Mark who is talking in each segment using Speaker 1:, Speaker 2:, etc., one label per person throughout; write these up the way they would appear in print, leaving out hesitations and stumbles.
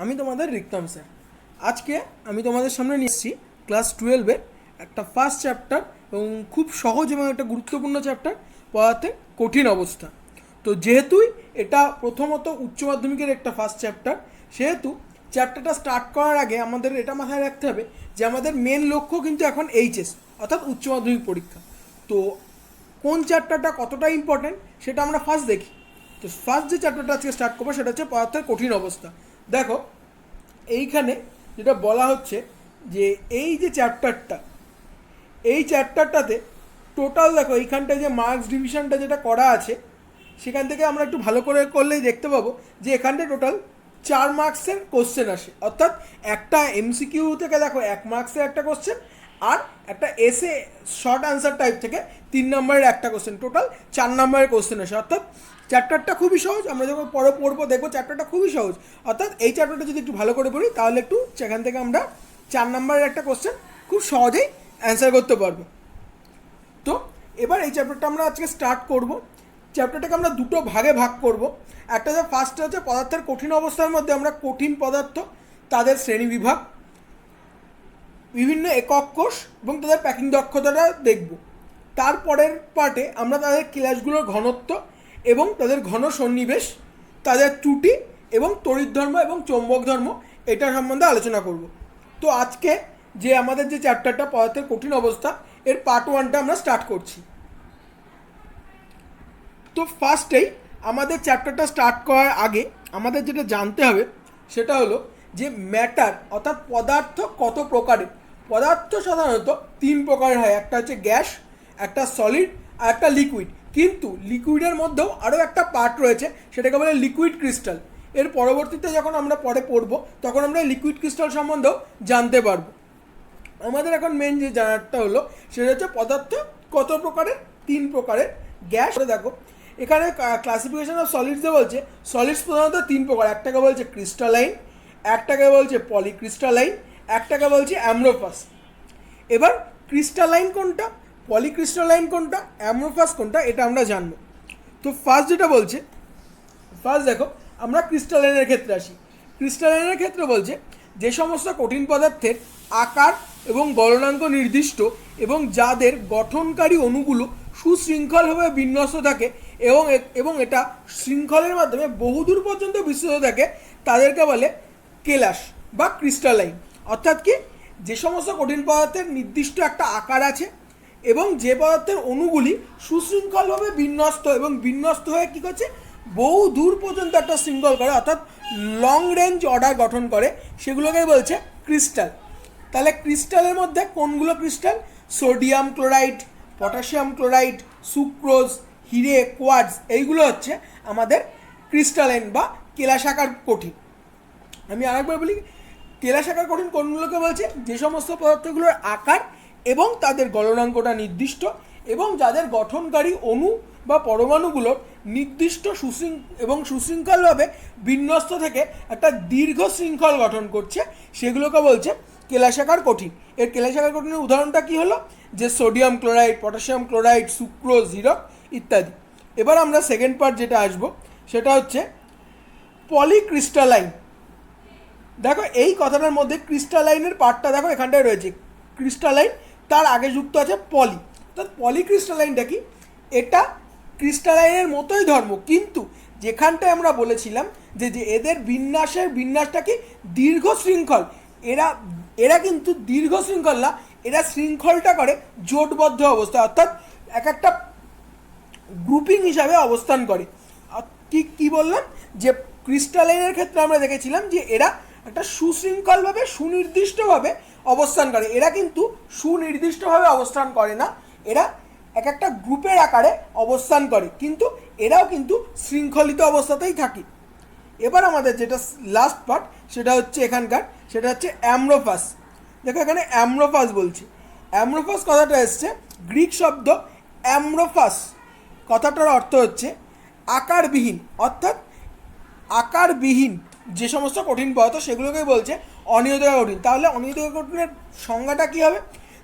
Speaker 1: আমি তোমাদের রিক্তম স্যার। আজকে আমি তোমাদের সামনে নিয়ে এসেছি ক্লাস 12-এর একটা ফার্স্ট চ্যাপ্টার এবং খুব সহজ এবং একটা গুরুত্বপূর্ণ চ্যাপ্টার, পড়াতে কঠিন অবস্থা। তো যেহেতু এটা প্রথমত উচ্চ মাধ্যমিকের একটা ফার্স্ট চ্যাপ্টার, সেহেতু চ্যাপ্টারটা স্টার্ট করার আগে আমাদের এটা মাথায় রাখতে হবে যে আমাদের মেন লক্ষ্য কিন্তু এখন এইচএস অর্থাৎ উচ্চ মাধ্যমিক পরীক্ষা। তো কোন চ্যাপ্টারটা কতটা ইম্পর্টেন্ট সেটা আমরা ফার্স্ট দেখি। তো ফার্স্ট যে চ্যাপ্টারটা আজকে স্টার্ট করবো সেটা হচ্ছে পদার্থের কঠিন অবস্থা। দেখো এইখানে যেটা বলা হচ্ছে যে এই যে চ্যাপ্টারটা, এই চ্যাপ্টারটাতে টোটাল দেখো এইখানটায় যে মার্কস ডিভিশনটা যেটা করা আছে সেখান থেকে আমরা একটু ভালো করে করলেই দেখতে পাবো যে এখানটায় টোটাল 4 মার্কসের কোশ্চেন আসে। অর্থাৎ একটা এমসিকিউ থেকে দেখো 1 মার্কসের একটা কোশ্চেন, আর একটা এসে শর্ট আনসার টাইপ থেকে 3 নম্বরের একটা কোশ্চেন, টোটাল 4 নম্বরের কোশ্চেন আসে। অর্থাৎ চ্যাপ্টারটা খুবই সহজ, আমরা যখন পরে পড়বো দেখবো চ্যাপ্টারটা খুবই সহজ। অর্থাৎ এই চ্যাপ্টারটা যদি একটু ভালো করে পড়ি তাহলে একটু সেখান থেকে আমরা 4 নম্বরের একটা কোশ্চেন খুব সহজেই অ্যান্সার করতে পারবো। তো এবার এই চ্যাপ্টারটা আমরা আজকে স্টার্ট করব। চ্যাপ্টারটাকে আমরা দুটো ভাগে ভাগ করব। একটা যে ফার্স্টে হচ্ছে পদার্থের কঠিন অবস্থার মধ্যে আমরা কঠিন পদার্থ, তাদের শ্রেণী বিভাগ, বিভিন্ন একক কোষ এবং তাদের প্যাকিং দক্ষতাটা দেখব। তারপরের পার্টে আমরা তাদের ক্লাসগুলোর ঘনত্ব এবং তাদের ঘন সন্নিবেশ, তাদের ত্রুটি এবং তড়িৎ ধর্ম এবং চৌম্বক ধর্ম এটা সম্বন্ধে আলোচনা করব। তো আজকে যে আমাদের যে চ্যাপ্টারটা পদার্থের কঠিন অবস্থা, এর পার্ট 1টা আমরা স্টার্ট করছি। তো ফার্স্টেই আমাদের চ্যাপ্টারটা স্টার্ট করার আগে আমাদের যেটা জানতে হবে সেটা হলো যে ম্যাটার অর্থাৎ পদার্থ কত প্রকারের। পদার্থ সাধারণত 3 প্রকারের হয়, একটা হচ্ছে গ্যাস, একটা সলিড আর একটা লিকুইড। কিন্তু লিকুইডের মধ্যেও আরও একটা পার্ট রয়েছে, সেটাকে বলে লিকুইড ক্রিস্টাল। এর পরবর্তীতে যখন আমরা পরে পড়ব তখন আমরা লিকুইড ক্রিস্টাল সম্বন্ধেও জানতে পারবো। আমাদের এখন মেন যে জানারটা হলো সেটা হচ্ছে পদার্থ কত প্রকারের, 3 প্রকারের। গ্যাস দেখো এখানে ক্লাসিফিকেশন অফ সলিডসে বলছে সলিডস প্রধানত 3 প্রকার। একটাকে বলছে ক্রিস্টালাইন, একটাকে বলছে পলিক্রিস্টালাইন, একটাকে বলছে অ্যামরোফাস। এবার ক্রিস্টালাইন কোনটা, পলিক্রিস্টালাইন কোনটা, অ্যামরোফাস কোনটা, এটা আমরা জানবো। তো ফার্স্ট যেটা বলছে, ফার্স্ট দেখো আমরা ক্রিস্টালাইনের ক্ষেত্রে আসি। ক্রিস্টালাইনের ক্ষেত্রে বলছে যে সমস্ত কঠিন পদার্থের আকার এবং গলনাঙ্ক নির্দিষ্ট এবং যাদের গঠনকারী অণুগুলো সুশৃঙ্খলভাবে বিন্যস্ত থাকে এবং এটা শৃঙ্খলের মাধ্যমে বহুদূর পর্যন্ত বিস্তৃত থাকে, তাদেরকে বলে কেলাস বা ক্রিস্টালাইন। অর্থাৎ কি, যে সমস্ত কঠিন পদার্থের নির্দিষ্ট একটা আকার আছে এবং যে পদার্থের অণুগুলি সুশৃঙ্খলভাবে বিন্যস্ত এবং বিন্যস্ত হয়ে কী করছে, বহু দূর পর্যন্ত একটা শৃঙ্খল করে, অর্থাৎ লং রেঞ্জ অর্ডার গঠন করে, সেগুলোকেই বলছে ক্রিস্টাল। তাহলে ক্রিস্টালের মধ্যে কোনগুলো crystal? Sodium chloride, potassium chloride, sucrose, হিরে, কোয়ার্টজ, এইগুলো হচ্ছে আমাদের ক্রিস্টালাইন বা কেলাসাকার কঠিন। আমি আরেকবার বলি, কেলাসাকার কঠিন কোনগুলোকে বলছে? যে সমস্ত পদার্থগুলোর আকার এবং তাদের গলনাঙ্কটা নির্দিষ্ট এবং যাদের গঠনকারী অণু বা পরমাণুগুলোর নির্দিষ্ট সুশৃঙ্খলভাবে বিন্যস্ত থেকে একটা দীর্ঘ শৃঙ্খল গঠন করছে, সেগুলোকে বলছে কেলাসাকার কঠিন। এর কেলাসাকার কঠিনের উদাহরণটা কী হলো? যে sodium chloride, potassium chloride, sucrose, হিরক ইত্যাদি। এবার আমরা সেকেন্ড পার্ট যেটা আসবো সেটা হচ্ছে পলিক্রিস্টালাইন। দেখো এই কথাটার মধ্যে ক্রিস্টালাইনের পার্টটা দেখো এখানটায় রয়েছে ক্রিস্টালাইন, তার আগে যুক্ত আছে পলি। অর্থাৎ পলিক্রিস্টালাইনটা কি? এটা ক্রিস্টালাইনের মতোই ধর্ম, কিন্তু যেখানটায় আমরা বলেছিলাম যে এদের বিন্যাসটা কি দীর্ঘ শৃঙ্খল, এরা কিন্তু দীর্ঘ শৃঙ্খল না, এরা শৃঙ্খলটা করে জোটবদ্ধ অবস্থা, অর্থাৎ এক একটা গ্রুপিং হিসাবে অবস্থান করে। কি বললাম? যে ক্রিস্টালাইনের ক্ষেত্রে আমরা দেখেছিলাম যে এরা একটা সুশৃঙ্খলভাবে সুনির্দিষ্টভাবে অবস্থান করে, এরা কিন্তু সুনির্দিষ্টভাবে অবস্থান করে না, এরা এক একটা গ্রুপের আকারে অবস্থান করে, কিন্তু এরাও কিন্তু শৃঙ্খলিত অবস্থাতেই থাকে। এবার আমাদের যেটা লাস্ট পার্ট সেটা হচ্ছে এখানকার, সেটা হচ্ছে অ্যামরোফাস। দেখো এখানে অ্যামরোফাস বলছি। অ্যামরোফাস কথাটা এসছে গ্রিক শব্দ অ্যামরোফাস, কথাটার অর্থ হচ্ছে আকারবিহীন। অর্থাৎ আকারবিহীন যে সমস্ত কঠিন পদার্থ সেগুলোকেই বলছে অনিয়তিকা কঠিন। তাহলে অনিয়তিকা কঠিনের সংজ্ঞাটা কী হবে?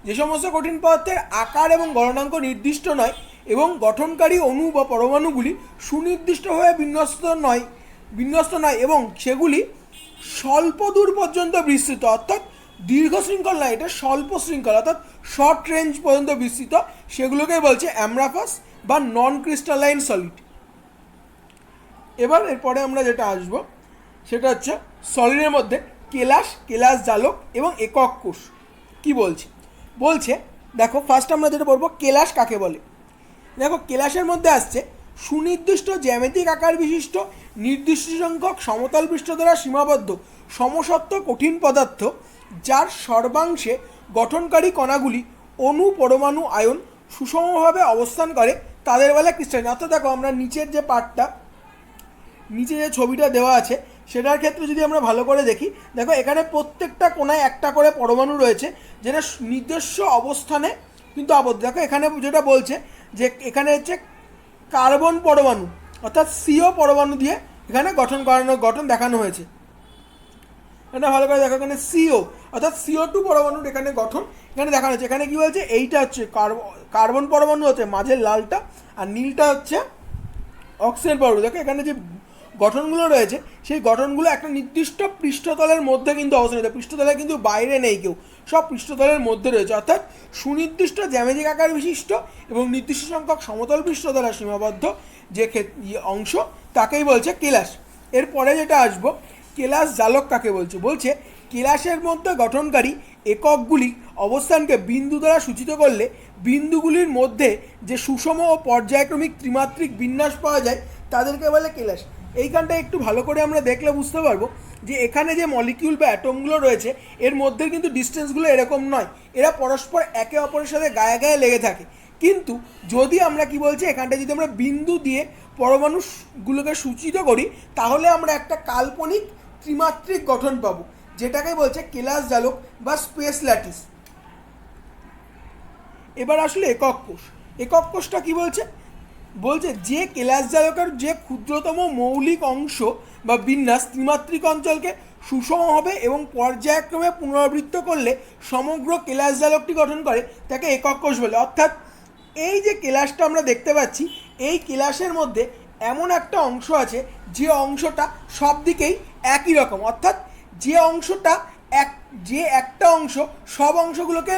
Speaker 1: যে সমস্ত কঠিন পদার্থের আকার এবং গলনাঙ্ক নির্দিষ্ট নয় এবং গঠনকারী অণু বা পরমাণুগুলি সুনির্দিষ্টভাবে বিন্যস্ত নয় এবং সেগুলি স্বল্প দূর পর্যন্ত বিস্তৃত, অর্থাৎ দীর্ঘ শৃঙ্খল না, এটা স্বল্প শৃঙ্খল অর্থাৎ শর্ট রেঞ্জ পর্যন্ত বিস্তৃত, সেগুলোকেই বলছে অ্যামরাফাস বা নন ক্রিস্টালাইন সলিড। এবার এরপরে আমরা যেটা আসবো সেটা হচ্ছে সলিডের মধ্যে কেলাস, কেলাস জালক এবং একক কোষ কি বলছে। বলছে দেখো ফার্স্ট আমরা যেটা বলবো কেলাস কাকে বলে। দেখো কেলাসের মধ্যে আসছে সুনির্দিষ্ট জ্যামিতিক আকার বিশিষ্ট নির্দিষ্ট সংখ্যক সমতল পৃষ্ঠ দ্বারা সীমাবদ্ধ সমসত্ব কঠিন পদার্থ যার সর্বাংশে গঠনকারী কণাগুলি অণু পরমাণু আয়ন সুষমভাবে অবস্থান করে তাদের বলে ক্রিস্টালিন। অর্থাৎ দেখো আমরা নিচের যে পার্টটা, নিচে যে ছবিটা দেওয়া আছে সেটার ক্ষেত্রে যদি আমরা ভালো করে দেখি, দেখো এখানে প্রত্যেকটা কোণায় একটা করে পরমাণু রয়েছে যেটা নিজস্ব অবস্থানে কিন্তু আবদ্ধ। দেখো এখানে যেটা বলছে যে এখানে হচ্ছে কার্বন পরমাণু অর্থাৎ সিও পরমাণু দিয়ে এখানে গঠন দেখানো হয়েছে। এটা ভালো করে দেখো এখানে সিও অর্থাৎ CO2 পরমাণুর এখানে গঠন এখানে দেখানো হয়েছে। এখানে কী বলছে, এইটা হচ্ছে কার্বন পরমাণু হচ্ছে মাঝের লালটা, আর নীলটা হচ্ছে অক্সিজেন পরমাণু। দেখো এখানে যে গঠনগুলো রয়েছে সেই গঠনগুলো একটা নির্দিষ্ট পৃষ্ঠতলের মধ্যে কিন্তু অবস্থান রয়েছে, পৃষ্ঠতলে কিন্তু বাইরে নেই কেউ, সব পৃষ্ঠতলের মধ্যে রয়েছে। অর্থাৎ সুনির্দিষ্ট জ্যামিতিক আকার বিশিষ্ট এবং নির্দিষ্ট সংখ্যক সমতল পৃষ্ঠ দ্বারা সীমাবদ্ধ যে অংশ তাকেই বলছে কেলাস। এরপরে যেটা আসবো কেলাস জালক কাকে বলছে। বলছে কেলাসের মধ্যে গঠনকারী এককগুলি অবস্থানকে বিন্দু দ্বারা সূচিত করলে বিন্দুগুলির মধ্যে যে সুষম ও পর্যায়ক্রমিক ত্রিমাত্রিক বিন্যাস পাওয়া যায় তাদেরকে বলে কেলাস। এইখানটা একটু ভালো করে আমরা দেখলে বুঝতে পারবো যে এখানে যে মলিকিউল বা অ্যাটমগুলো রয়েছে এর মধ্যে কিন্তু ডিস্টেন্সগুলো এরকম নয়, এরা পরস্পর একে অপরের সাথে গায়ে গায়ে লেগে থাকে। কিন্তু যদি আমরা কি বলছি এখানটা যদি আমরা বিন্দু দিয়ে পরমাণুগুলোকে সূচিত করি তাহলে আমরা একটা কাল্পনিক ত্রিমাত্রিক গঠন পাবো, যেটাকে বলছে কেলাস জালক বা স্পেস ল্যাটিস। এবার আসলে একক কোষ। একক কোষটা কি বলছে, বলছে যে কেলাস জালকের যে ক্ষুদ্রতম মৌলিক অংশ বা বিন্যাস ত্রিমাত্রিক অঞ্চলকে সুষম হবে এবং পর্যায়ক্রমে পুনরাবৃত্ত করলে সমগ্র কেলাস জালকটি গঠন করে তাকে একক কোষ বলে। অর্থাৎ এই যে কেলাসটা আমরা দেখতে পাচ্ছি এই কেলাসের মধ্যে এমন একটা অংশ আছে যে অংশটা সব দিকেই একই রকম, অর্থাৎ যে অংশটা যে একটা অংশ সব অংশগুলোকে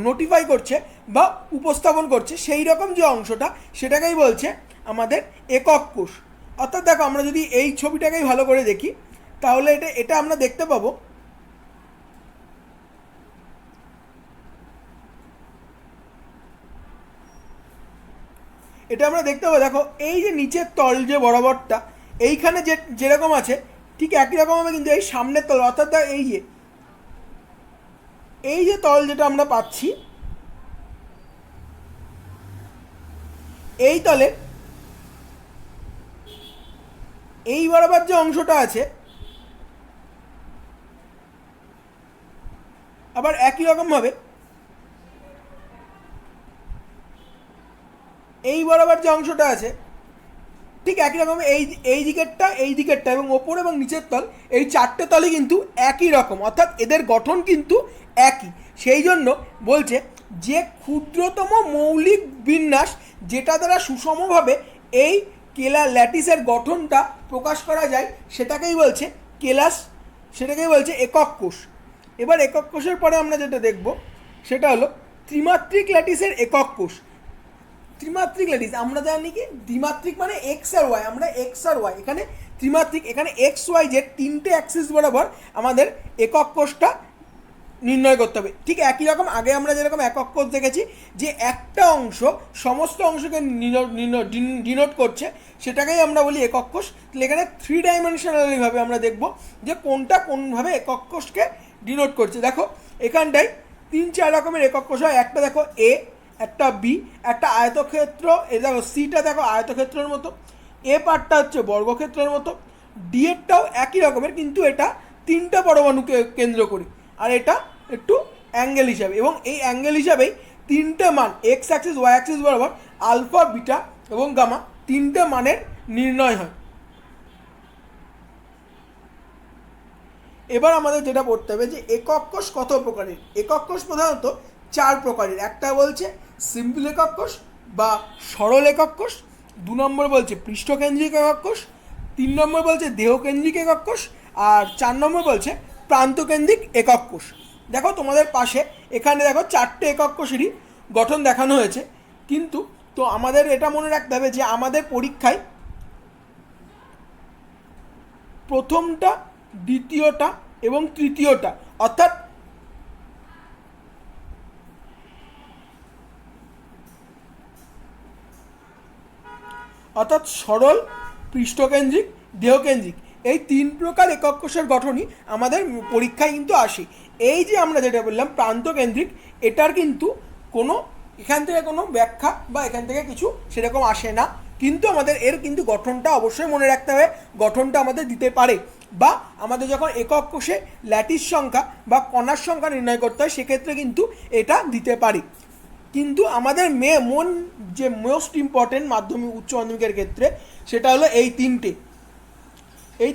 Speaker 1: নোটিফাই করছে বা উপস্থাপন করছে, সেই রকম যে অংশটা সেটাকেই বলছে আমাদের একক কোষ। অর্থাৎ দেখো আমরা যদি এই ছবিটাকেই ভালো করে দেখি তাহলে এটা আমরা দেখতে পাবো দেখো এই যে নিচের তল যে বরাবরটা এইখানে যেরকম আছে ঠিক একই রকম হবে, কিন্তু এই সামনের তল অর্থাৎ এই যে তল যেটা আমরা পাচ্ছি এই তলে এই বরাবর যে অংশটা আছে আবার একই রকম ভাবে এই বরাবর যে অংশটা আছে ঠিক একই রকম এই দিকেরটা এবং ওপর এবং নিচের তল এই চারটে তলই কিন্তু একই রকম, অর্থাৎ এদের গঠন কিন্তু একই। সেই জন্য বলছে যে ক্ষুদ্রতম মৌলিক বিন্যাস যেটা দ্বারা সুষমভাবে এই ল্যাটিসের গঠনটা প্রকাশ করা যায় সেটাকেই বলছে কেলাস, সেটাকেই বলছে একক কোষ। এবার একক কোষের পরে আমরা যেটা দেখব সেটা হলো ত্রিমাত্রিক ল্যাটিসের একক কোষ। ত্রিমাত্রিক ল্যাটিস আমরা জানি কি দ্বিমাত্রিক মানে এক্স আর ওয়াই, আমরা এক্স আর ওয়াই, এখানে ত্রিমাত্রিক, এখানে এক্স ওয়াই জেড তিনটে অ্যাক্সিস বরাবর আমাদের একক কোষটা নির্ণয় করতে হবে। ঠিক একই রকম আগে আমরা যেরকম একক কোষ দেখেছি যে একটা অংশ সমস্ত অংশকে ডিনোট করছে সেটাকেই আমরা বলি একক কোষ। তাহলে এখানে 3 ডাইমেনশনালিভাবে আমরা দেখব যে কোনটা কোনভাবে একক কোষকে ডিনোট করছে। দেখো এখানটায় 3-4 রকমের একক কোষ হয়, একটা দেখো এ, একটা বি, একটা আয়তক্ষেত্র, এ দেখো সিটা দেখো আয়তক্ষেত্রের মতো, এ পার্টটা হচ্ছে বর্গক্ষেত্রের মতো, ডি এরটাও একই রকমের কিন্তু এটা 3টা পরমাণুকে কেন্দ্র করে, আর এটা একটু অ্যাঙ্গেল হিসাবে, এবং এই অ্যাঙ্গেল হিসাবেই 3টে মান এক্স অ্যাক্সিস ওয়াই অ্যাক্সিস বরাবর আলফা বিটা এবং গামা 3টে মানের নির্ণয় হয়। এবার আমাদের যেটা পড়তে হবে যে একক কোষ কত প্রকারের। একক কোষ প্রধানত 4 প্রকারের। একটা বলছে সিম্পল একক কোষ বা সরল একক কোষ, 2 নম্বর বলছে পৃষ্ঠকেন্দ্রিক একক কোষ, 3 নম্বর বলছে দেহকেন্দ্রিক একক কোষ, আর 4 নম্বর বলছে প্রান্তকেন্দ্রিক একক কোষ। দেখো তোমাদের পাশে এখানে দেখো 4টে একক কোষেরই গঠন দেখানো হয়েছে, কিন্তু তো আমাদের এটা মনে রাখতে হবে যে আমাদের পরীক্ষায় প্রথমটা, দ্বিতীয়টা এবং তৃতীয়টা অর্থাৎ সরল, পৃষ্ঠকেন্দ্রিক, দেহকেন্দ্রিক এই 3 প্রকার একক কোষের গঠনই আমাদের পরীক্ষায় কিন্তু আসে। এই যে আমরা যেটা বললাম প্রান্তকেন্দ্রিক, এটার কিন্তু কোনো এখান থেকে কোনো ব্যাখ্যা বা এখান থেকে কিছু সেরকম আসে না, কিন্তু আমাদের এর কিন্তু গঠনটা অবশ্যই মনে রাখতে হবে, গঠনটা আমাদের দিতে পারে। বা আমাদের যখন একক কোষে ল্যাটিস সংখ্যা বা কণার সংখ্যা নির্ণয় করতে হয় সেক্ষেত্রে কিন্তু এটা দিতে পারে। কিন্তু আমাদের যে মোস্ট ইম্পর্টেন্ট মাধ্যমিক উচ্চ মাধ্যমিকের ক্ষেত্রে সেটা হলো এই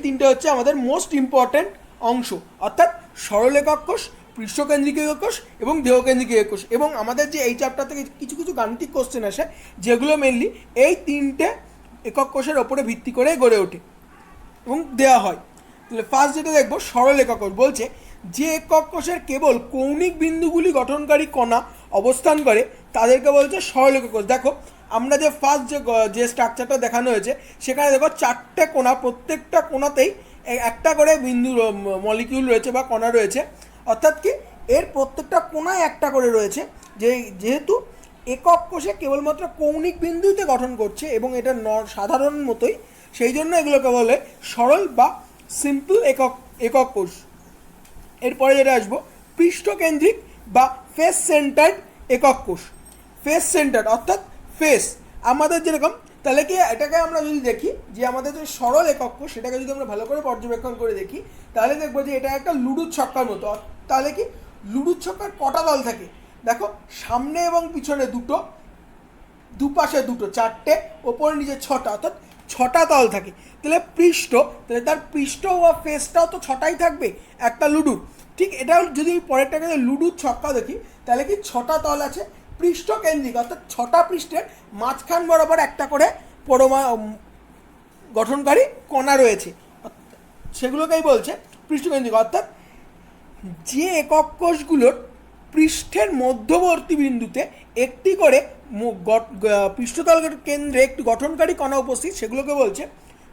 Speaker 1: তিনটে হচ্ছে আমাদের মোস্ট ইম্পর্টেন্ট অংশ, অর্থাৎ সরল একক কোষ, পৃষ্ঠকেন্দ্রিক একক কোষ এবং দেহকেন্দ্রিক একক কোষ। এবং আমাদের যে এই চ্যাপ্টার থেকে কিছু কিছু গাণিতিক কোশ্চেন আসে যেগুলো মেনলি এই 3টে একক কোষের ওপরে ভিত্তি করে গড়ে ওঠে এবং দেওয়া হয়। তাহলে ফার্স্ট যেটা দেখবো সরল একক কোষ। বলছে যে একক কোষের কেবল কৌণিক বিন্দুগুলি গঠনকারী কণা অবস্থান করে তাদেরকে বলছে সরল একক কোষ। দেখো আমরা যে ফার্স্ট যে স্ট্রাকচারটা দেখানো হয়েছে সেখানে দেখো 4টে কোণা, প্রত্যেকটা কোণাতেই একটা করে বিন্দু মলিকিউল রয়েছে বা কণা রয়েছে, অর্থাৎ কি এর প্রত্যেকটা কোণায় একটা করে রয়েছে। যেহেতু একক কোষে কেবলমাত্র কৌণিক বিন্দুতে গঠন করছে এবং এটা সাধারণ মতোই, সেই জন্য এগুলোকে বলে সরল বা সিম্পল একক কোষ। এরপরে যেটা আসবো পৃষ্ঠকেন্দ্রিক বা ফেস সেন্টার্ড একক কোষ। ফেস সেন্টার্ড অর্থাৎ ফেস আমাদের যেরকম, তাহলে কি এটাকে আমরা যদি দেখি যে আমাদের যে সরল একক কোষ সেটাকে যদি আমরা ভালো করে পর্যবেক্ষণ করে দেখি তাহলে দেখবো যে এটা একটা লুডুর ছক্কার মতো। তাহলে কি লুডুর ছক্কার কটা দল থাকে? দেখো সামনে এবং পিছনে দুটো, দুপাশে দুটো, 4টে, ওপরে নিচে 6টা, অর্থাৎ 6টা তল থাকে। তাহলে তাহলে তার পৃষ্ঠ বা ফেসটাও তো 6টাই থাকবে একটা লুডুর। ঠিক এটাও যদি পরেরটাকে লুডুর ছক্কা দেখি তাহলে কি 6টা তল আছে, পৃষ্ঠকেন্দ্রিক অর্থাৎ 6টা পৃষ্ঠের মাঝখান বরাবর একটা করে গঠনকারী কণা রয়েছে, সেগুলোকেই বলছে পৃষ্ঠকেন্দ্রিক। অর্থাৎ যে একক কোষগুলোর পৃষ্ঠের মধ্যবর্তী বিন্দুতে একটি করে পৃষ্ঠতল কেন্দ্রে একটি গঠনকারী কণা উপস্থিত সেগুলোকে বলছে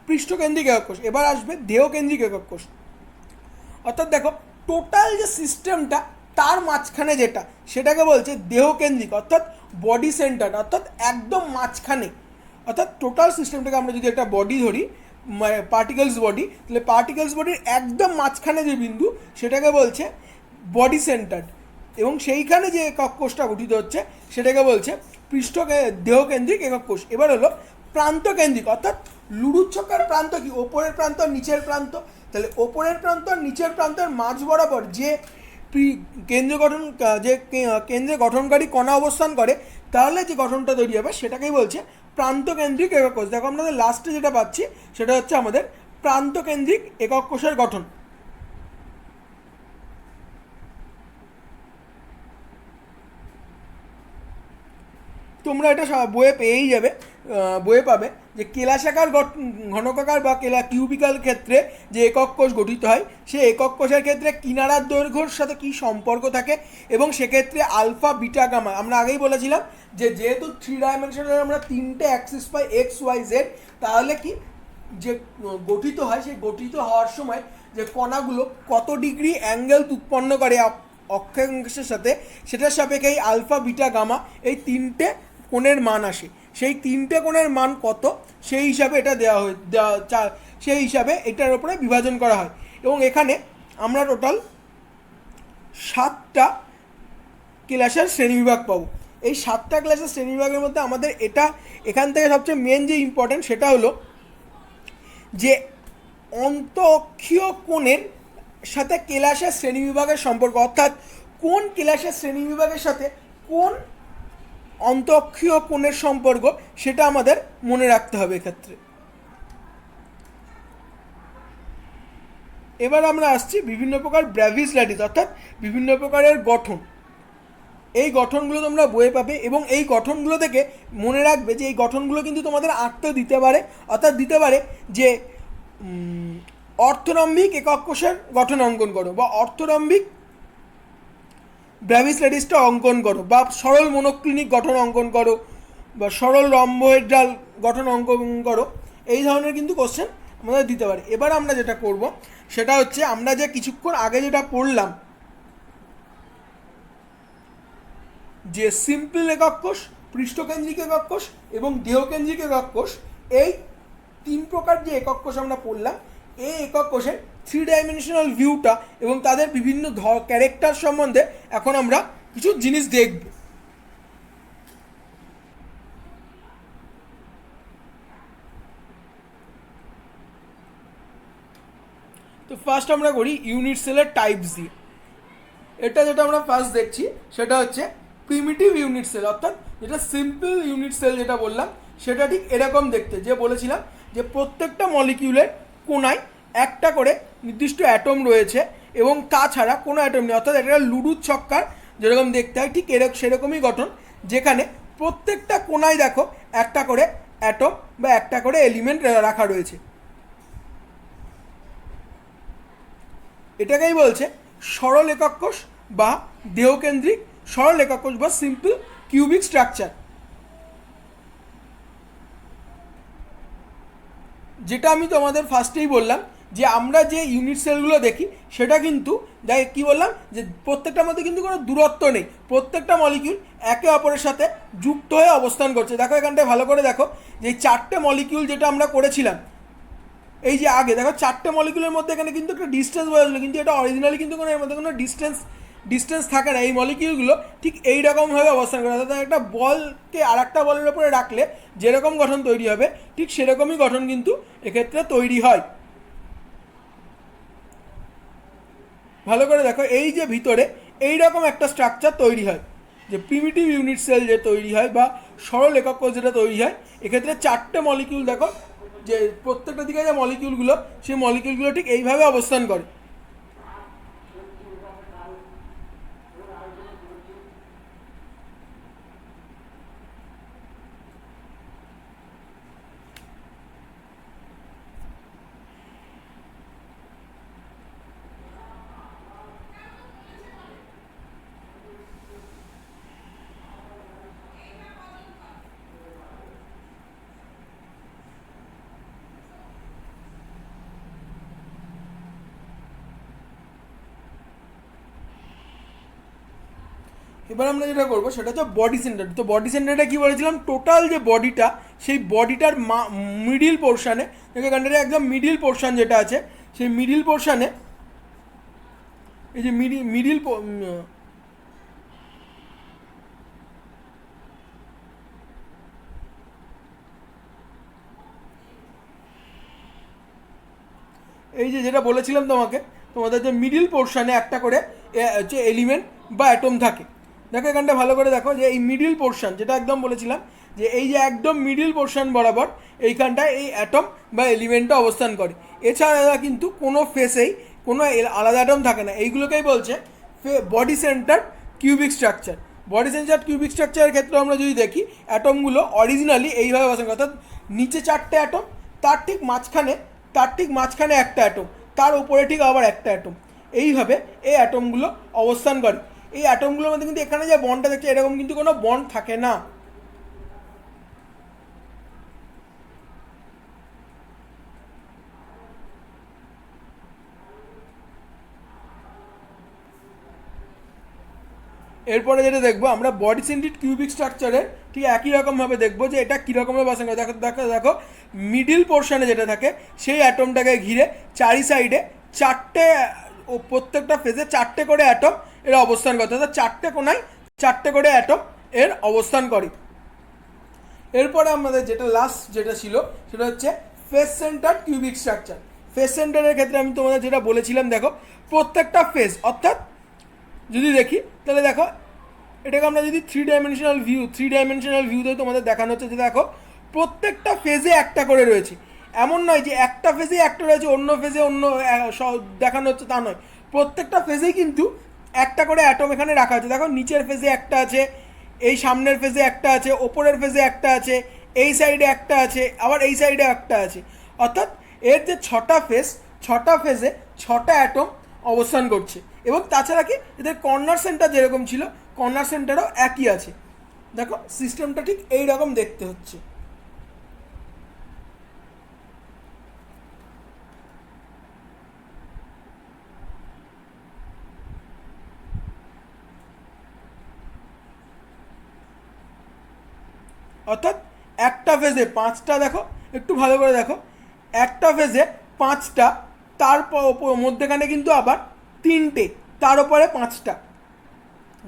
Speaker 1: পৃষ্ঠকেন্দ্রিক একক কোষ। এবার আসবে দেহকেন্দ্রিক একক কোষ। অর্থাৎ দেখো টোটাল যে সিস্টেমটা তার মাঝখানে যেটা সেটাকে বলছে দেহকেন্দ্রিক অর্থাৎ বডি সেন্টার, অর্থাৎ একদম মাঝখানে। অর্থাৎ টোটাল সিস্টেমটাকে আমরা যদি একটা বডি ধরি, পার্টিকেলস বডি, তাহলে পার্টিকেলস বডির একদম মাঝখানে যে বিন্দু সেটাকে বলছে বডি সেন্টার, এবং সেইখানে যে একক কোষটা গঠিত হচ্ছে সেটাকে বলছে দেহকেন্দ্রিক একক কোষ। এবার হলো প্রান্তকেন্দ্রিক, অর্থাৎ লুডুর ছক্কার প্রান্ত কি ওপরের প্রান্ত নিচের প্রান্ত, তাহলে ওপরের প্রান্ত আর নিচের প্রান্তের মাঝ বরাবর যে কেন্দ্রে গঠনকারী কণা অবস্থান করে তাহলে যে গঠনটা তৈরি হবে সেটাকেই বলছে প্রান্তকেন্দ্রিক একক কোষ। দেখো আমরা লাস্টে যেটা পাচ্ছি সেটা হচ্ছে আমাদের প্রান্তকেন্দ্রিক একক কোষের গঠন। তোমরা এটা বইয়ে পেয়েই যাবে, বইয়ে পাবে যে কেলাসাকার ঘনকাকার বা কিউবিকাল ক্ষেত্রে যে একক কোষ গঠিত হয় সে একক কোষের ক্ষেত্রে কিনারার দৈর্ঘ্যর সাথে কী সম্পর্ক থাকে এবং সেক্ষেত্রে আলফা বিটা গামা। আমরা আগেই বলেছিলাম যে যেহেতু 3 ডাইমেনশনাল আমরা 3টে অ্যাক্সিস পাই এক্স ওয়াই জেড, তাহলে কি যে গঠিত হয় সেই গঠিত হওয়ার সময় যে কণাগুলো কত ডিগ্রি অ্যাঙ্গেল উৎপন্ন করে অক্ষাংশের সাথে সেটার সাপেক্ষে এই আলফা বিটা গামা এই 3টে কোণের মান আসে। সেই 3টে কোণের মান কত সেই হিসাবে এটা সেই হিসাবে এটার উপরে বিভাজন করা হয়। এবং এখানে আমরা টোটাল 7টা ক্লাসের শ্রেণীবিভাগ পাবো। এই 7টা ক্লাসের শ্রেণীবিভাগের মধ্যে আমাদের এখান থেকে সবচেয়ে মেন যে ইম্পর্টেন্ট সেটা হলো যে অন্তঃঅক্ষীয় কোণের সাথে ক্লাসের শ্রেণীবিভাগের সম্পর্ক, অর্থাৎ কোন ক্লাসের শ্রেণীবিভাগের সাথে কোন অন্তঃঅক্ষীয় কোণের সম্পর্ক সেটা আমাদের মনে রাখতে হবে এক্ষেত্রে। এবার আমরা আসছি বিভিন্ন প্রকার ব্র্যাভিস ল্যাটিস, অর্থাৎ বিভিন্ন প্রকারের গঠন। এই গঠনগুলো তোমরা বইয়ে পাবে এবং এই গঠনগুলো থেকে মনে রাখবে যে এই গঠনগুলো কিন্তু তোমাদের আঁকতে দিতে পারে, অর্থাৎ দিতে পারে যে অর্থরম্বিক একক কোষের গঠন অঙ্কন করো, বা অর্থরম্বিক ব্র্যাভিস রেডিসটা অঙ্কন করো, বা সরল মনোক্লিনিক গঠন অঙ্কন করো, বা সরল রম্বোহেড্রাল গঠন অঙ্কন করো। এই ধরনের কিন্তু কোশ্চেন আমাদের দিতে পারে। এবার আমরা যেটা করব সেটা হচ্ছে, আমরা যে কিছুক্ষণ আগে যেটা পড়লাম যে সিম্পল একক কোষ, পৃষ্ঠকেন্দ্রিক একক কোষ এবং দেহকেন্দ্রিক একক কোষ, এই তিন প্রকার যে একক কোষ আমরা পড়লাম, এই একক কোষের 3 ডাইমেনশনাল ভিউটা এবং তাদের বিভিন্ন ক্যারেক্টার সম্বন্ধে এখন আমরা কিছু জিনিস দেখব। তো ফার্স্ট আমরা করি ইউনিট সেলের টাইপস দিয়ে। এটা যেটা আমরা ফার্স্ট দেখছি সেটা হচ্ছে প্রিমিটিভ ইউনিট সেল, অর্থাৎ যেটা সিম্পল ইউনিট সেল যেটা বললাম সেটা ঠিক এরকম দেখতে, যে বলেছিলাম যে প্রত্যেকটা মলিকিউলের কোনায় একটা করে নির্দিষ্ট অ্যাটম রয়েছে এবং তাছাড়া কোনো অ্যাটম নেই, অর্থাৎ একটা লুডুর ছক্কার যেরকম দেখতে হয় ঠিক সেরকমই গঠন, যেখানে প্রত্যেকটা কোনায় দেখো একটা করে অ্যাটম বা একটা করে এলিমেন্ট রাখা রয়েছে। এটাকেই বলছে সরল একক কোষ বা দেহকেন্দ্রিক সরল একক কোষ বা সিম্পল কিউবিক স্ট্রাকচার। যেটা আমি তোমাদের ফার্স্টেই বললাম যে আমরা যে ইউনিট সেলগুলো দেখি সেটা কিন্তু যাই কী বললাম যে প্রত্যেকটার মধ্যে কিন্তু কোনো দূরত্ব নেই, প্রত্যেকটা মলিকিউল একে অপরের সাথে যুক্ত হয়ে অবস্থান করছে। দেখো এখানটায় ভালো করে দেখো যে 4টে মলিকিউল যেটা আমরা করেছিলাম, এই যে আগে দেখো 4টে মলিকিউলের মধ্যে এখানে কিন্তু একটা ডিস্টেন্স বোঝা যাচ্ছিলো, কিন্তু এটা অরিজিনালি কিন্তু কোনো এর মধ্যে কোনো ডিস্টেন্স থাকে না। এই মলিকিউলগুলো ঠিক এইরকমভাবে অবস্থান করে, অর্থাৎ একটা বলকে আর একটা বলের উপরে রাখলে যেরকম গঠন তৈরি হবে ঠিক সেরকমই গঠন কিন্তু এক্ষেত্রে তৈরি হয়। ভালো করে দেখো এই যে ভিতরে এইরকম একটা স্ট্রাকচার তৈরি হয়, যে প্রিমিটিভ ইউনিট সেল যে তৈরি হয় বা সরল একক কোষ যেটা তৈরি হয়, এক্ষেত্রে 4টে মলিকিউল দেখো যে প্রত্যেকটা দিকে যে মলিকিউলগুলো সেই মলিকিউলগুলো ঠিক এইভাবে অবস্থান করে। এবার আমরা যেটা করবো সেটা হচ্ছে বডি সেন্টার। তো বডি সেন্টারটা কী বলেছিলাম, টোটাল যে বডিটা সেই বডিটার মিডিল পোর্শানে, এখানটাতে একদম মিডিল পোর্শান যেটা আছে সেই মিডিল পোর্শানে এই যে মিডিল এই যে যেটা বলেছিলাম তোমাদের যে মিডিল পোর্শানে একটা করে হচ্ছে এলিমেন্ট বা অ্যাটম থাকে। দেখো এখানটা ভালো করে দেখো যে এই মিডিল পোর্শান যেটা একদম বলেছিলাম যে এই যে একদম মিডিল পোর্শান বরাবর এইখানটায় এই অ্যাটম বা এলিমেন্টটা অবস্থান করে। এছাড়া কিন্তু কোনো ফেসেই কোনো আলাদা অ্যাটম থাকে না। এইগুলোকেই বলছে body centre cubic structure. Body centre cubic স্ট্রাকচারের ক্ষেত্রে আমরা যদি দেখি অ্যাটমগুলো অরিজিনালি এইভাবে অবস্থান করে, অর্থাৎ নিচে 4টে অ্যাটম, তার ঠিক মাঝখানে একটা অ্যাটম, তার উপরে ঠিক আবার একটা অ্যাটম, এইভাবে এই অ্যাটমগুলো অবস্থান করে। এই অ্যাটমগুলোর মধ্যে কিন্তু এখানে যে বন্ডটা দেখছে এরকম কিন্তু কোনো বন্ড থাকে না। এরপরে যেটা দেখবো আমরা বডি সেন্ট্রিক কিউবিক স্ট্রাকচারের ঠিক একই রকমভাবে দেখবো যে এটা কীরকমভাবে বাসন করে। দেখো দেখো দেখো মিডিল পোর্শনে যেটা থাকে সেই অ্যাটমটাকে ঘিরে চারি সাইডে 4টে ও প্রত্যেকটা ফেজে 4টে করে অ্যাটম এর অবস্থান করে, অর্থাৎ 4টে কোনায় 4টে করে অ্যাটম এর অবস্থান করে। এরপরে আমাদের যেটা লাস্ট যেটা ছিল সেটা হচ্ছে face centre cubic structure. Face সেন্টারের ক্ষেত্রে আমি তোমাদের যেটা বলেছিলাম, দেখো প্রত্যেকটা ফেজ, অর্থাৎ যদি দেখি তাহলে দেখো এটাকে আমরা যদি থ্রি ডাইমেনশনাল ভিউতে তোমাদের দেখানো হচ্ছে যে দেখো প্রত্যেকটা ফেজে একটা করে রয়েছে। এমন নয় যে একটা ফেজে একটা রয়েছে অন্য ফেজে অন্য দেখানো হচ্ছে, তা নয়, প্রত্যেকটা ফেজেই কিন্তু একটা করে অ্যাটম এখানে রাখা আছে। দেখো নিচের ফেজে একটা আছে, এই সামনের ফেজে একটা আছে, ওপরের ফেজে একটা আছে, এই সাইডে একটা আছে, আবার এই সাইডে একটা আছে। অর্থাৎ এর যে 6টা ফেজ ছটা ফেজে ছটা অ্যাটম অবস্থান করছে। এবং তাছাড়া কি এদের কর্নার সেন্টার যেরকম ছিল কর্নার সেন্টারও একই আছে। দেখো সিস্টেমটা ঠিক এই রকম দেখতে হচ্ছে। অর্থাৎ একটা ফেজে পাঁচটা, দেখো একটু ভালো করে দেখো, একটা ফেজে পাঁচটা, তার মধ্যেখানে কিন্তু আবার তিনটে, তার উপরে পাঁচটা।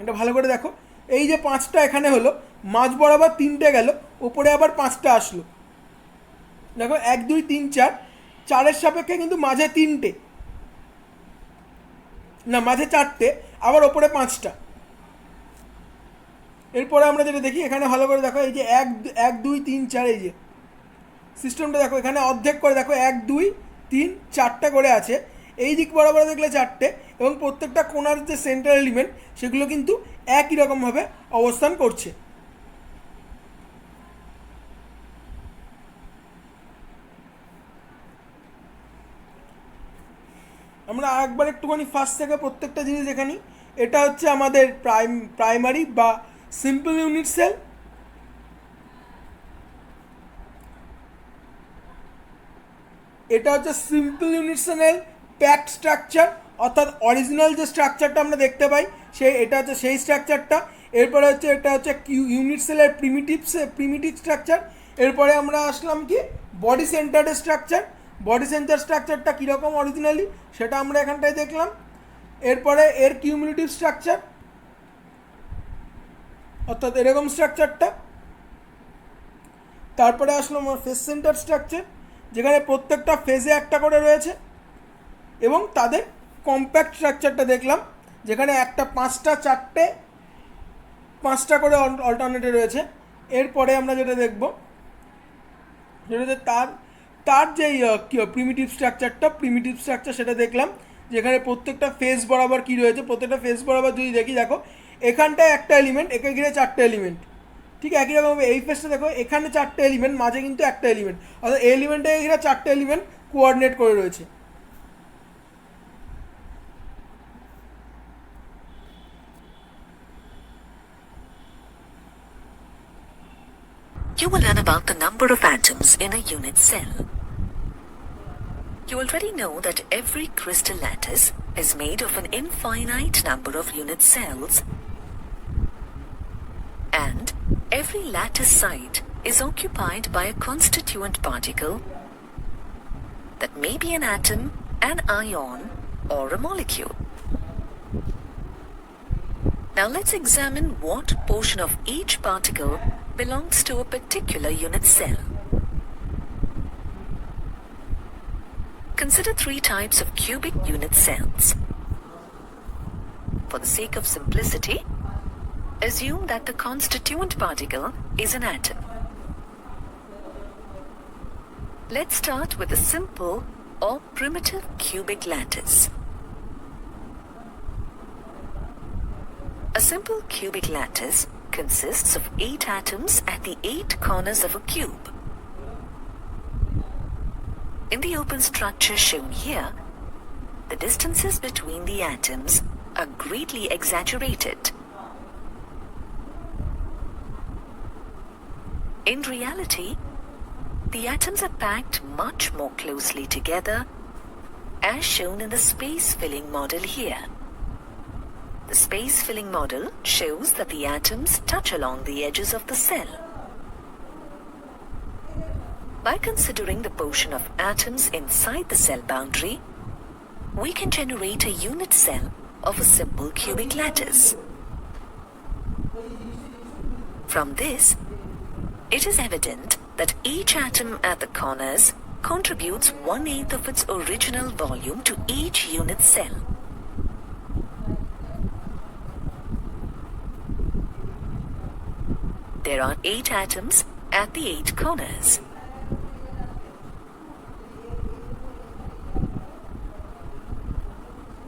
Speaker 1: এটা ভালো করে দেখো, এই যে পাঁচটা এখানে হলো, মাঝ বরাবর তিনটে গেল, উপরে আবার পাঁচটা আসলো। দেখো 1 2 3 4, চারের সাপেক্ষে কিন্তু মাঝে তিনটে, না মাঝে চারটে, আবার ওপরে পাঁচটা। এরপরে আমরা যেটা দেখি এখানে ভালো করে দেখো, এই যে 1 2 3 4, এই যে সিস্টেমটা দেখো, এখানে অর্ধেক করে দেখো 1 2 3 4টা করে আছে। এই দিক বরাবর দেখলে চারটে, এবং প্রত্যেকটা কোণার যে সেন্টার এলিমেন্ট সেগুলো কিন্তু একই রকমভাবে অবস্থান করছে। আমরা আরেকবার একটুখানি ফার্স্ট থেকে প্রত্যেকটা জিনিস এখানে, এটা হচ্ছে আমাদের প্রাইমারি বা সিম্পল ইউনিট সেল। এটা হচ্ছে সিম্পল ইউনিট সেলের প্যাকড স্ট্রাকচার, অর্থাৎ অরিজিনাল যে স্ট্রাকচারটা আমরা দেখতে পাই এটা হচ্ছে সেই স্ট্রাকচারটা। এরপরে হচ্ছে এটা হচ্ছে ইউনিট সেলের প্রিমিটিভ স্ট্রাকচার। এরপরে আমরা আসলাম কি বডি সেন্টারের স্ট্রাকচার। বডি সেন্টার স্ট্রাকচারটা কীরকম অরিজিনালি সেটা আমরা এখানটায় দেখলাম। এরপরে এর কিউমুলেটিভ স্ট্রাকচার, অর্থাৎ এরকম স্ট্রাকচারটা। তারপরে আসলো আমার ফেস সেন্টার স্ট্রাকচার, যেখানে প্রত্যেকটা ফেজে একটা করে রয়েছে, এবং তাদের কম্প্যাক্ট স্ট্রাকচারটা দেখলাম, যেখানে একটা পাঁচটা চারটে পাঁচটা করে অল্টারনেটে রয়েছে। এরপরে আমরা যেটা দেখব সেটা হচ্ছে তার যেই প্রিমিটিভ স্ট্রাকচার সেটা দেখলাম, যেখানে প্রত্যেকটা ফেজ বরাবর কি রয়েছে, প্রত্যেকটা ফেজ বরাবর যদি দেখি, দেখো এখানটায় একটা এলিমেন্ট, একে ঘিরে চারটে এলিমেন্ট। ঠিক একই রকমভাবে এই ফেজটা দেখো, এখানে চারটে এলিমেন্ট, মাঝে কিন্তু একটা এলিমেন্ট, অর্থাৎ এই এলিমেন্টটাকে ঘিরে চারটে এলিমেন্ট কোঅর্ডিনেট করে রয়েছে।
Speaker 2: You will learn about the number of atoms in a unit cell. You already know that every crystal lattice is made of an infinite number of unit cells, and every lattice site is occupied by a constituent particle that may be an atom, an ion, or a molecule. Now let's examine what portion of each particle belongs to a particular unit cell. Consider 3 types of cubic unit cells. For the sake of simplicity, assume that the constituent particle is an atom. Let's start with a simple or primitive cubic lattice. A simple cubic lattice consists of 8 atoms at the 8 corners of a cube. In the open structure shown here, the distances between the atoms are greatly exaggerated. In reality, the atoms are packed much more closely together, as shown in the space-filling model here. The space-filling model shows that the atoms touch along the edges of the cell. By considering the portion of atoms inside the cell boundary, we can generate a unit cell of a simple cubic lattice. From this, it is evident that each atom at the corners contributes 1/8 of its original volume to each unit cell. There are 8 atoms at the 8 corners.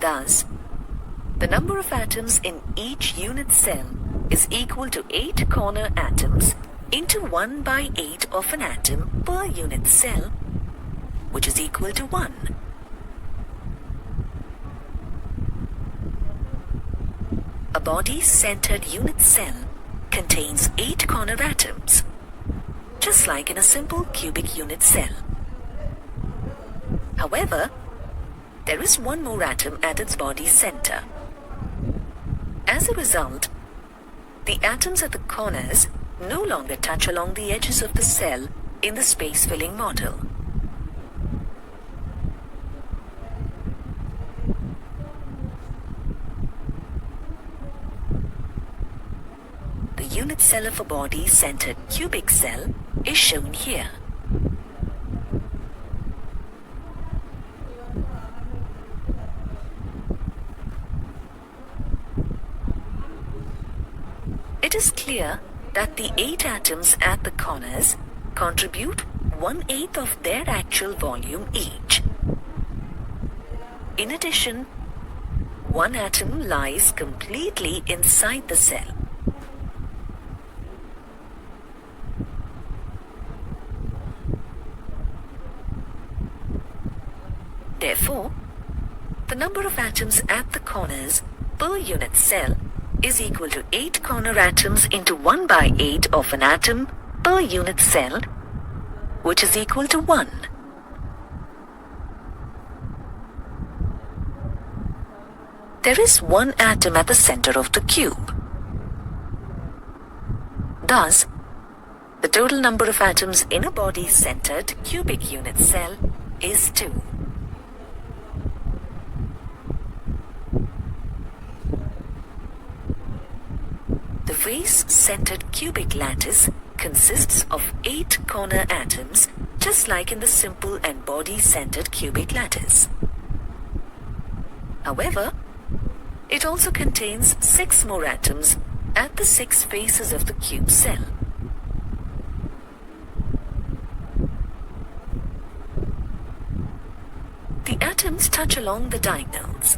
Speaker 2: Thus, the number of atoms in each unit cell is equal to 8 corner atoms into 1/8 of an atom per unit cell, which is equal to 1. body-centered unit cell contains 8 corner atoms, just like in a simple cubic unit cell. However, there is one more atom at its body center. As a result, the atoms at the corners no longer touch along the edges of the cell in the space-filling model. The unit cell of a body-centered cubic cell is shown here. It is clear that the 8 atoms at the corners contribute 1/8 of their actual volume each. In addition, one atom lies completely inside the cell. Therefore, the number of atoms at the corners per unit cell is equal to 8 corner atoms into 1/8 of an atom per unit cell, which is equal to 1. There is one atom at the center of the cube. Thus, the total number of atoms in a body-centered cubic unit cell is 2. The face-centered cubic lattice consists of 8 corner atoms, just like in the simple and body-centered cubic lattice. However, it also contains 6 more atoms at the 6 faces of the cube cell. The atoms touch along the diagonals,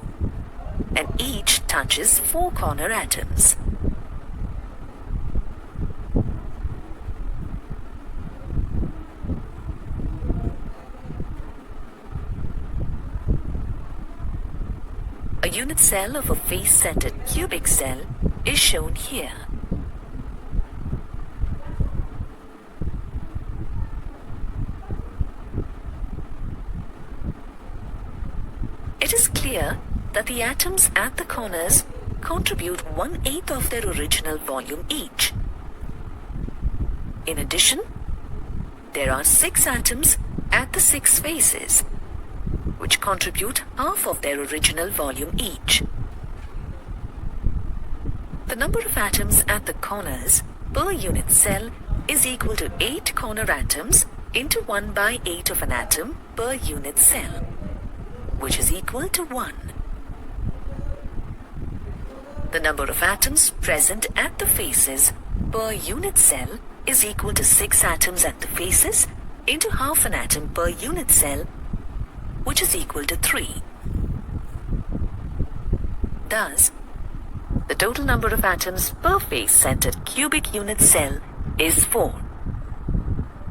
Speaker 2: and each touches 4 corner atoms. A unit cell of a face-centered cubic cell is shown here. It is clear that the atoms at the corners contribute 1/8 of their original volume each. In addition, there are 6 atoms at the 6 faces, which contribute half of their original volume each. The number of atoms at the corners per unit cell is equal to 8 corner atoms into 1/8 of an atom per unit cell, which is equal to 1. The number of atoms present at the faces per unit cell is equal to 6 atoms at the faces into half an atom per unit cell, which is equal to 3. Thus, the total number of atoms per face-centered cubic unit cell is 4.